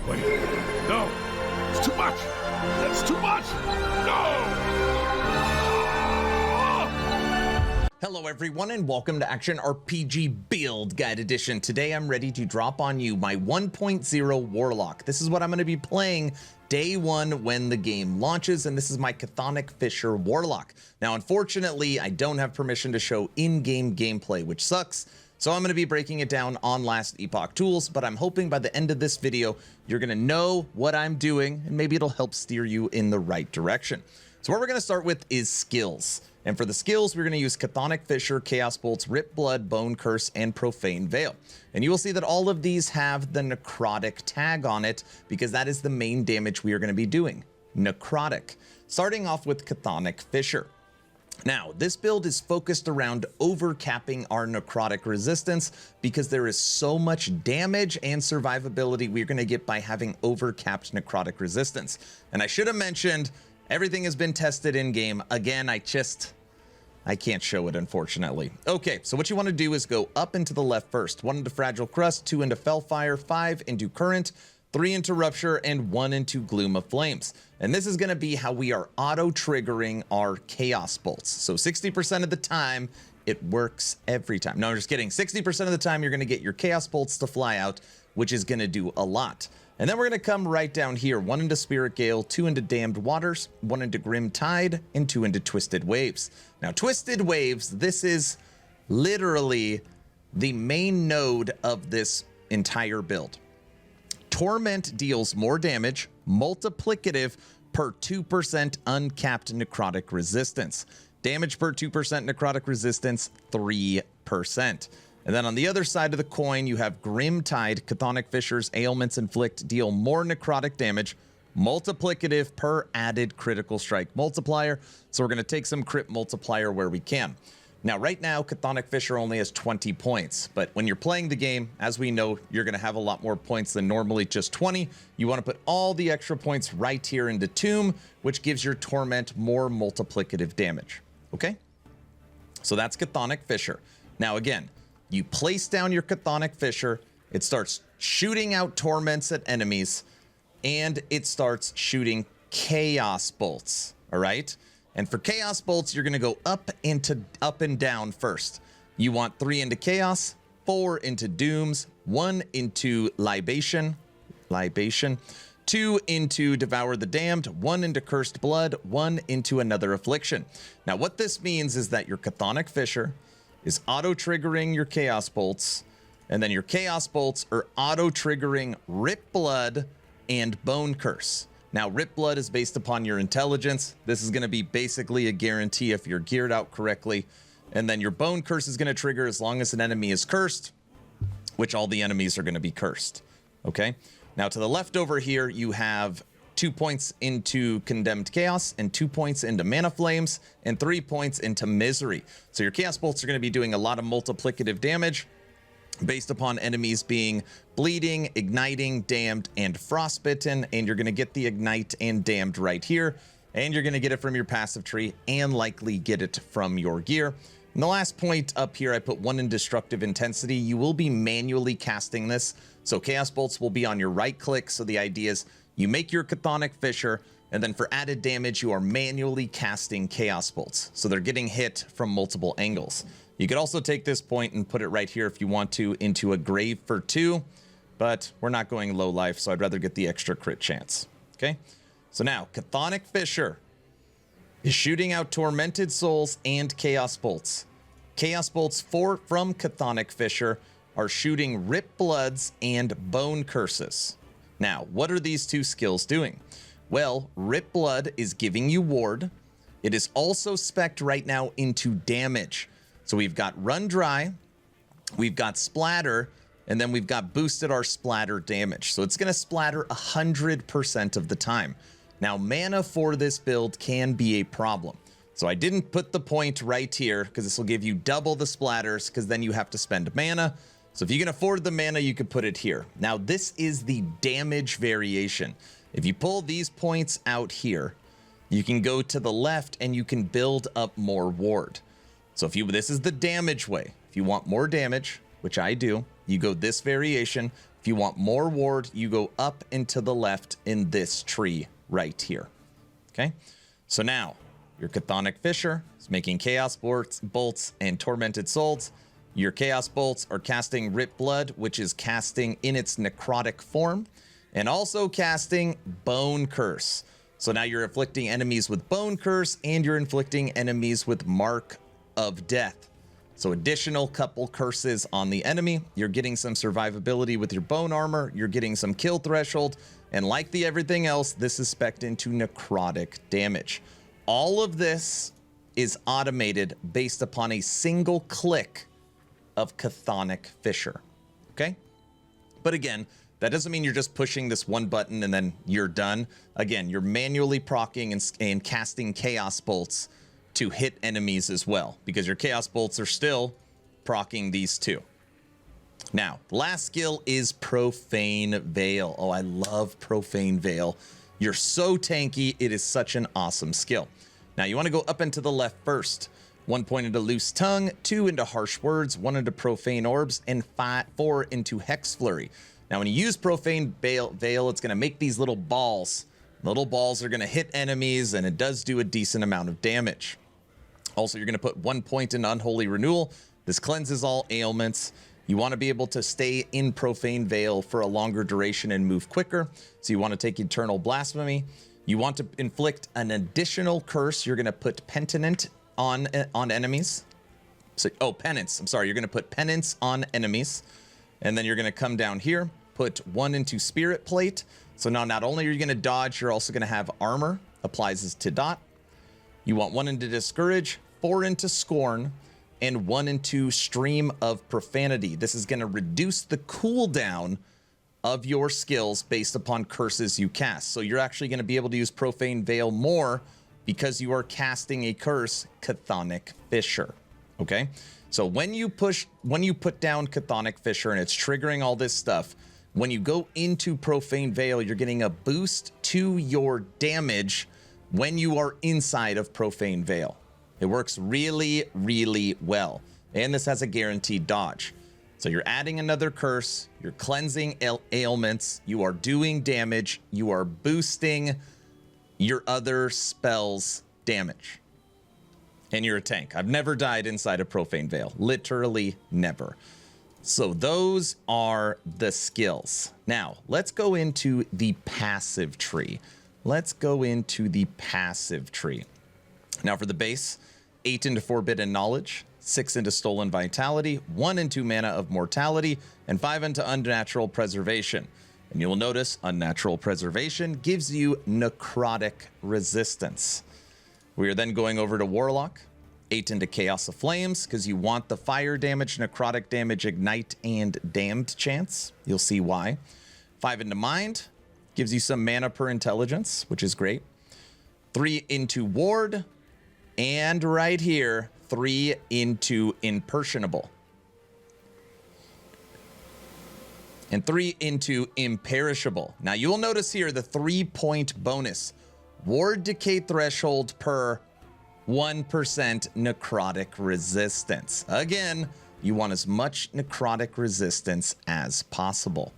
Wait, no! It's too much! That's too much! No! Hello everyone and welcome to Action RPG Build Guide Edition. Today I'm ready to drop on you my 1.0 Warlock. This is what I'm going to be playing day one when the game launches, and this is my Chthonic Fisher Warlock. Now unfortunately I don't have permission to show in-game gameplay, which sucks, so I'm going to be breaking it down on last Epoch tools, but I'm hoping by the end of this video you're going to know what I'm doing and maybe it'll help steer you in the right direction. So what we're going to start with is skills. And for the skills, we're going to use Chthonic Fisher, Chaos Bolts, Rip Blood, Bone Curse, and Profane Veil. And you will see that all of these have the necrotic tag on it because that is the main damage we are going to be doing, necrotic. Starting off with Chthonic Fisher. Now, this build is focused around overcapping our necrotic resistance because there is so much damage and survivability we're going to get by having overcapped necrotic resistance. And I should have mentioned, everything has been tested in-game. Again, I can't show it, unfortunately. Okay, so what you want to do is go up and to the left first. 1 into Fragile Crust, 2 into Fellfire, 5 into Current, 3 into Rupture, and 1 into Gloom of Flames. And this is going to be how we are auto-triggering our Chaos Bolts. So 60% of the time, it works every time. No, I'm just kidding. 60% of the time, you're going to get your Chaos Bolts to fly out, which is going to do a lot. And then we're going to come right down here, 1 into Spirit Gale, 2 into Damned Waters, 1 into Grim Tide, and 2 into Twisted Waves. Now, Twisted Waves, this is literally the main node of this entire build. Torment deals more damage, multiplicative per 2% uncapped necrotic resistance. Damage per 2% necrotic resistance, 3%. And then on the other side of the coin, you have Grim Tide. Chthonic Fisher's ailments inflict deal more necrotic damage, multiplicative per added critical strike multiplier. So we're going to take some crit multiplier where we can. Now, right now, Chthonic Fisher only has 20 points. But when you're playing the game, as we know, you're going to have a lot more points than normally just 20. You want to put all the extra points right here into Tomb, which gives your Torment more multiplicative damage. Okay? So that's Chthonic Fisher. Now, again, you place down your Chthonic Fisher, it starts shooting out torments at enemies, and it starts shooting Chaos Bolts, all right? And for Chaos Bolts, you're going to go up and down first. You want 3 into Chaos, 4 into Dooms, 1 into Libation, 2 into Devour the Damned, 1 into Cursed Blood, 1 into Another Affliction. Now, what this means is that your Chthonic Fisher is auto-triggering your Chaos Bolts, and then your Chaos Bolts are auto-triggering Rip Blood and Bone Curse. Now, Rip Blood is based upon your intelligence. This is going to be basically a guarantee if you're geared out correctly. And then your Bone Curse is going to trigger as long as an enemy is cursed, which all the enemies are going to be cursed. Okay? Now, to the left over here, you have 2 points into Condemned Chaos, and 2 points into Mana Flames, and 3 points into Misery. So your Chaos Bolts are going to be doing a lot of multiplicative damage based upon enemies being bleeding, igniting, damned, and frostbitten, and you're going to get the ignite and damned right here, and you're going to get it from your passive tree, and likely get it from your gear. And the last point up here, I put 1 in Destructive Intensity. You will be manually casting this, so Chaos Bolts will be on your right click, so the idea is you make your Chthonic Fisher, and then for added damage, you are manually casting Chaos Bolts. So they're getting hit from multiple angles. You could also take this point and put it right here if you want to into a Grave for 2, but we're not going low life, so I'd rather get the extra crit chance. Okay? So now, Chthonic Fisher is shooting out Tormented Souls and Chaos Bolts. Chaos Bolts from Chthonic Fisher are shooting Rip Bloods and Bone Curses. Now, what are these two skills doing? Well, Rip Blood is giving you ward. It is also spec'd right now into damage. So we've got Run Dry, we've got Splatter, and then we've got boosted our splatter damage. So it's going to splatter 100% of the time. Now, mana for this build can be a problem. So I didn't put the point right here because this will give you double the splatters because then you have to spend mana. So if you can afford the mana, you can put it here. Now, this is the damage variation. If you pull these points out here, you can go to the left and you can build up more ward. So this is the damage way. If you want more damage, which I do, you go this variation. If you want more ward, you go up and to the left in this tree right here. Okay, so now your Chthonic Fisher is making Chaos Bolts and Tormented Souls. Your Chaos Bolts are casting Rip Blood, which is casting in its necrotic form, and also casting Bone Curse. So now you're inflicting enemies with Bone Curse, and you're inflicting enemies with Mark of Death. So additional couple curses on the enemy. You're getting some survivability with your bone armor. You're getting some kill threshold. And like the everything else, this is spec'd into necrotic damage. All of this is automated based upon a single click of Chthonic Fisher. Okay? But again, that doesn't mean you're just pushing this one button and then you're done. Again, you're manually proccing and casting Chaos Bolts to hit enemies as well, because your Chaos Bolts are still proccing these two. Now, the last skill is Profane Veil. Oh, I love Profane Veil. You're so tanky. It is such an awesome skill. Now, you want to go up and to the left first. 1 point into Loose Tongue, 2 into Harsh Words, 1 into Profane Orbs, and 4 into Hex Flurry. Now, when you use Profane Veil, it's going to make these little balls. Little balls are going to hit enemies, and it does do a decent amount of damage. Also, you're going to put 1 point in Unholy Renewal. This cleanses all ailments. You want to be able to stay in Profane Veil for a longer duration and move quicker. So you want to take Eternal Blasphemy. You want to inflict an additional curse. You're going to put Penitence on enemies. So, Penance. I'm sorry. You're going to put Penance on enemies. And then you're going to come down here, put 1 into Spirit Plate. So now not only are you going to dodge, you're also going to have armor. Applies to dot. You want 1 into Discourage, 4 into Scorn, and 1 into Stream of Profanity. This is going to reduce the cooldown of your skills based upon curses you cast. So you're actually going to be able to use Profane Veil more because you are casting a curse, Chthonic Fisher. Okay? So when you put down Chthonic Fisher and it's triggering all this stuff, when you go into Profane Veil, you're getting a boost to your damage when you are inside of Profane Veil. It works really, really well. And this has a guaranteed dodge. So you're adding another curse, you're cleansing ailments, you are doing damage, you are boosting your other spells' damage. And you're a tank. I've never died inside of Profane Veil. Literally never. So those are the skills. Now, let's go into the passive tree. Let's go into the passive tree. Now for the base, 8 into Forbidden Knowledge, 6 into Stolen Vitality, 1 into Mana of Mortality, and 5 into Unnatural Preservation. And you will notice Unnatural Preservation gives you Necrotic Resistance. We are then going over to Warlock, 8 into Chaos of Flames, because you want the fire damage, necrotic damage, ignite, and damned chance. You'll see why. 5 into Mind, gives you some mana per intelligence, which is great. 3 into Ward, and right here, 3 into Imperishable. And 3 into Imperishable. Now you will notice here the 3-point bonus. Ward decay threshold per 1% necrotic resistance. Again, you want as much necrotic resistance as possible.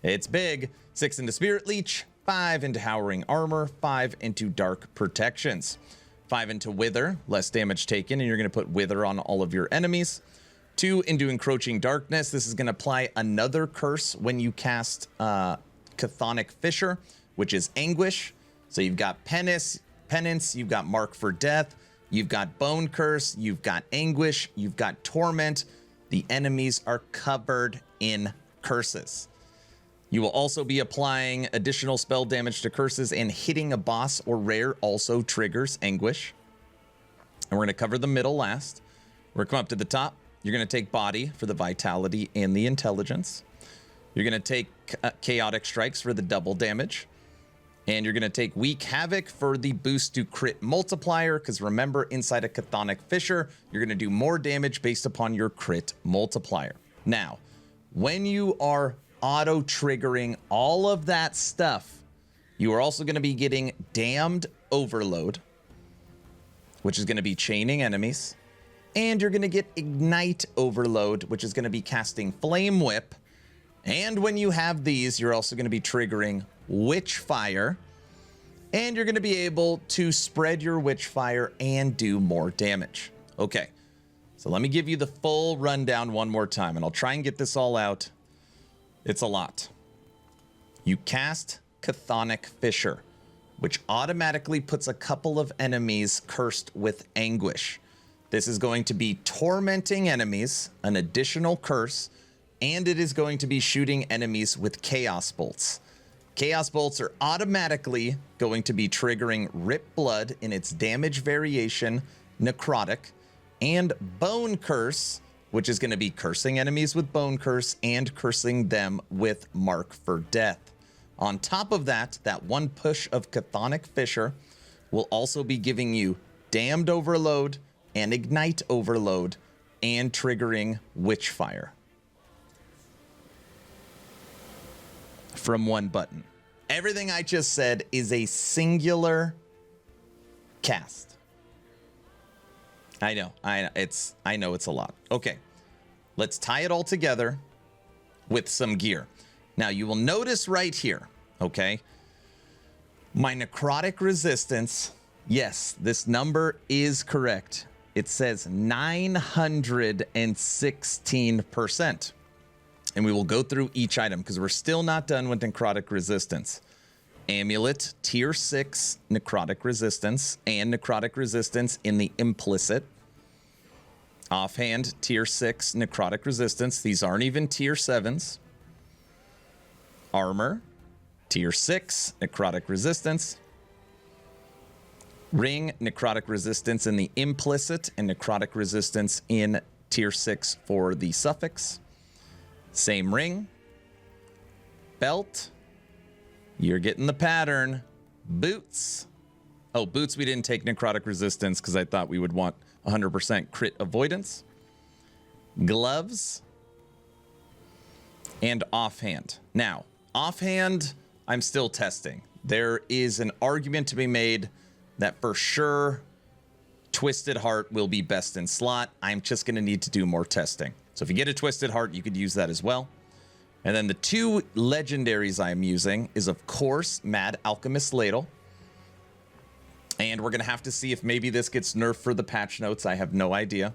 It's big. 6 into Spirit Leech, 5 into Howling Armor, 5 into Dark Protections, 5 into Wither, less damage taken, and you're going to put Wither on all of your enemies. 2 into Encroaching Darkness. This is going to apply another curse when you cast Chthonic Fisher, which is Anguish. So you've got Penance, you've got Mark for Death, you've got Bone Curse, you've got Anguish, you've got Torment. The enemies are covered in curses. You will also be applying additional spell damage to curses, and hitting a boss or rare also triggers Anguish. And we're going to cover the middle last. We're going to come up to the top. You're going to take Body for the Vitality and the Intelligence. You're going to take Chaotic Strikes for the double damage. And you're going to take Weak Havoc for the boost to crit multiplier, because remember, inside a Chthonic Fisher, you're going to do more damage based upon your crit multiplier. Now, when you are auto-triggering all of that stuff, you are also going to be getting Damned Overload, which is going to be chaining enemies. And you're going to get Ignite Overload, which is going to be casting Flame Whip And when you have these, you're also going to be triggering Witchfire. And you're going to be able to spread your Witchfire and do more damage. Okay, so let me give you the full rundown one more time, and I'll try and get this all out. It's a lot. You cast Chthonic Fissure, which automatically puts a couple of enemies cursed with anguish. This is going to be tormenting enemies, an additional curse, and it is going to be shooting enemies with Chaos Bolts. Chaos Bolts are automatically going to be triggering Rip Blood in its damage variation, Necrotic, and Bone Curse, which is going to be cursing enemies with Bone Curse and cursing them with Mark for Death. On top of that, that one push of Chthonic Fissure will also be giving you Damned Overload and Ignite Overload and triggering Witchfire from one button. Everything I just said is a singular cast. I know it's a lot. Okay, let's tie it all together with some gear. Now you will notice right here, okay, my necrotic resistance, yes, this number is correct. It says 916%. And we will go through each item because we're still not done with necrotic resistance. Amulet, tier 6 necrotic resistance and necrotic resistance in the implicit. Offhand, tier 6 necrotic resistance. These aren't even tier 7s. Armor, tier 6 necrotic resistance. Ring, necrotic resistance in the implicit and necrotic resistance in tier 6 for the suffix. Same ring. Belt. You're getting the pattern. Boots. Oh, boots we didn't take necrotic resistance because I thought we would want 100% crit avoidance. Gloves. And offhand. Now, offhand, I'm still testing. There is an argument to be made that for sure Twisted Heart will be best in slot. I'm just going to need to do more testing. So if you get a Twisted Heart, you could use that as well. And then the two legendaries I'm using is, of course, Mad Alchemist Ladle. And we're going to have to see if maybe this gets nerfed for the patch notes. I have no idea.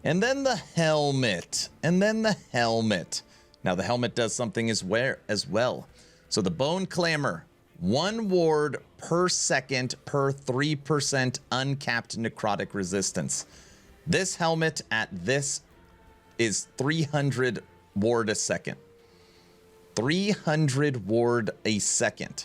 And then the helmet. And then the helmet. Now, the helmet does something as well. So the Bone Clamor, 1 ward per second per 3% uncapped necrotic resistance. This helmet at this is 300 ward a second. 300 ward a second.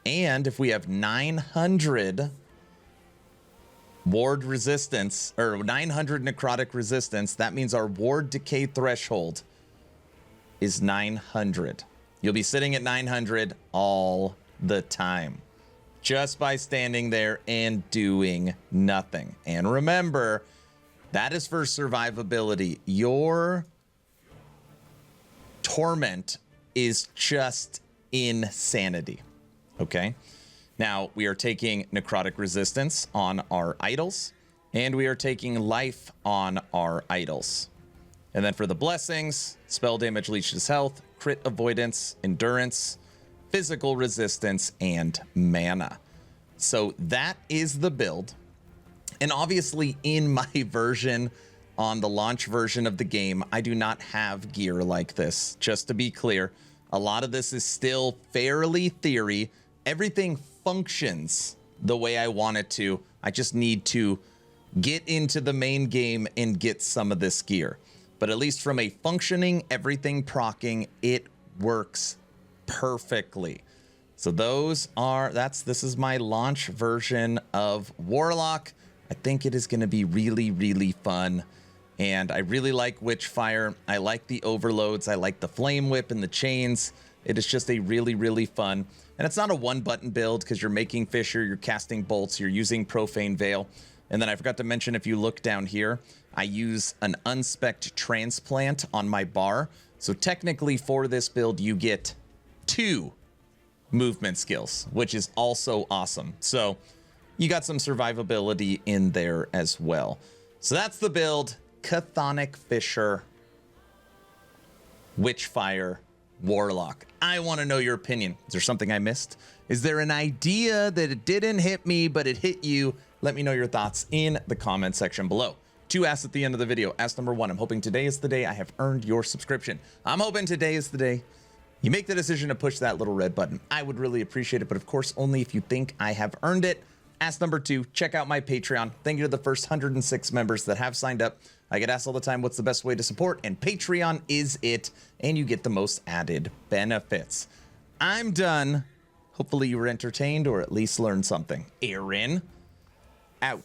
And if we have 900 ward resistance, or 900 necrotic resistance, that means our ward decay threshold is 900. You'll be sitting at 900 all the time, just by standing there and doing nothing. And remember, that is for survivability. Your torment is just insanity. Okay? Now, we are taking necrotic resistance on our idols, and we are taking life on our idols. And then for the blessings, spell damage, leeches health, crit avoidance, endurance, physical resistance, and mana. So that is the build. And obviously in my version, on the launch version of the game, I do not have gear like this. Just to be clear, a lot of this is still fairly theory. Everything functions the way I want it to. I just need to get into the main game and get some of this gear. But at least from a functioning everything procking, it works perfectly. So this is my launch version of Warlock. I think it is going to be really, really fun. And I really like Witchfire. I like the overloads. I like the Flame Whip and the chains. It is just a really, really fun. And it's not a one button build because you're making Fissure, you're casting bolts, you're using Profane Veil. And then I forgot to mention, if you look down here, I use an unspec'd transplant on my bar. So technically for this build, you get 2 movement skills, which is also awesome. So you got some survivability in there as well. So that's the build. Chthonic Fissure, Witchfire, Warlock. I want to know your opinion. Is there something I missed? Is there an idea that it didn't hit me, but it hit you? Let me know your thoughts in the comment section below. 2 asks at the end of the video. Ask number 1, I'm hoping today is the day I have earned your subscription. I'm hoping today is the day you make the decision to push that little red button. I would really appreciate it, but of course, only if you think I have earned it. Ask number 2, check out my Patreon. Thank you to the first 106 members that have signed up. I get asked all the time, what's the best way to support? And Patreon is it, and you get the most added benefits. I'm done. Hopefully you were entertained or at least learned something. Aaron, out.